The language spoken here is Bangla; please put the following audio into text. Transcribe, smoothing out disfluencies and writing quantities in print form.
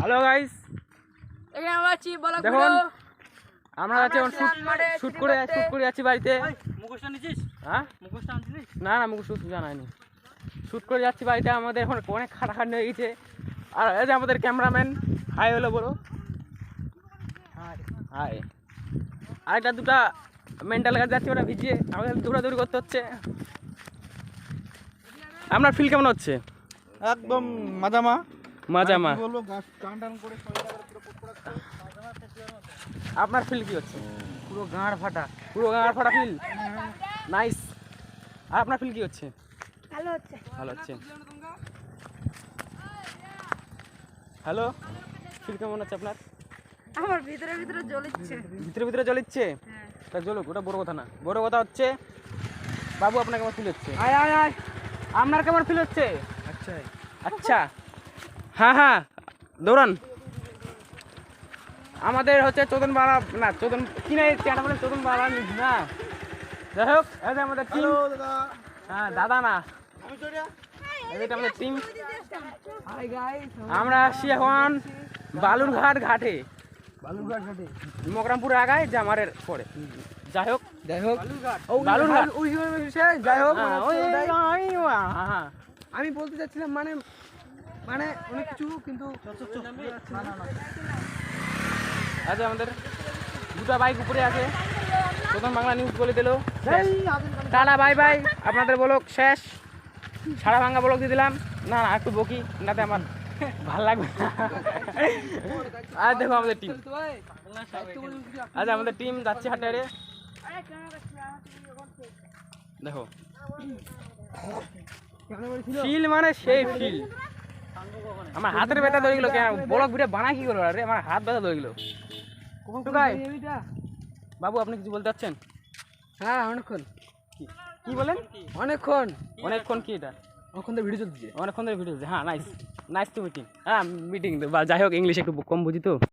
হ্যালো গাইস, এখানে আমরা আছি বলা দেখুন আমরা আছি এখন শুট করে যাচ্ছি বাড়িতে। মুখোশটা নিছিস? হ্যাঁ, মুখোশটা আনছিলিস? না মুখোশ জানায়নি। শুট করে যাচ্ছি বাড়িতে, আমাদের এখন অনেক খাটাখাটনি হয়ে গেছে। আর এই যে আমাদের ক্যামেরাম্যান, হাই হলো বড় হাই। আরেকটা দুটা মেন্টাল কাজ যাচ্ছে, ওরা ভিজিয়ে আমাদের দৌড়াদৌড়ি করতে হচ্ছে। আপনার ফিল কেমন হচ্ছে? একদম মাজামা মাজামা। বলবো গাছ টান টান করে আপনার ফিল কি হচ্ছে? পুরো গাঁড় ফাটা। পুরো গাঁড় ফাটা ফিল, নাইস। আর আপনার ফিল কি হচ্ছে? ভালো হচ্ছে। ভালো হচ্ছে। হ্যালো, ফিল কেমন হচ্ছে আপনার? আমার ভিতরে ভিতরে জ্বলছে। ভিতরে জ্বলিচ্ছে? হ্যাঁ। তা জ্বলুক, ওটা বড় কথা না। বড় কথা হচ্ছে বাবু আপনার কেমন ফিল হচ্ছে? আয় আয় আয় আপনার কেমন ফিল হচ্ছে? আচ্ছা আচ্ছা, হ্যাঁ দৌড়ান। আমাদের হচ্ছে চোদন বাড়া না, চোদন কি না, চ্যাটা বলে চোদন বাড়া না। যাই হোক, এই যে আমাদের টিম। দাদা হ্যাঁ দাদা না, আমি চড়িয়া এটা আমাদের টিম। হাই গাইস আমরা আসছি এখন বালুরঘাট ঘাটে, বালুরঘাট ঘাটে মকরামপুরে আগায় জামারের পরে। যাই হোক বালুরঘাট ওই যাই হোক হ্যাঁ, হ্যাঁ। আমি বলতে চাচ্ছিলাম মানে মানে অনেক কিছু কিন্তু আচ্ছা, আমাদের দুটা বাইক উপরে আছে। প্রথম বাংলা নিউজ বলে দিল টাটা বাই বাই, আপনাদের ব্লগ শেষ। সারা ভাঙ্গা ব্লগ দিয়ে দিলাম। না একটু বকি, নাতে আমার ভাল লাগবে না। আর দেখো আমাদের টিম, আচ্ছা আমাদের টিম যাচ্ছে হাটে হাটে। দেখো ফিল মানে সেই ফিল। আমার হাতের ব্যথা ধরে গেল, কেন ব্লগ ভিডিও বানা কি করবো? আরে আমার হাত ব্যথা ধরে গেল। বাবু আপনি কিছু বলতে চাচ্ছেন? হ্যাঁ অনেকক্ষণ কি বলেন? অনেকক্ষণ কি এটা? অনেকক্ষণ ধরে ভিডিও চলছে অনেকক্ষণ ধরে ভিডিও। হ্যাঁ নাইস টু মিটিং। হ্যাঁ মিটিং, যাই হোক ইংলিশ একটু কম বুঝি তো।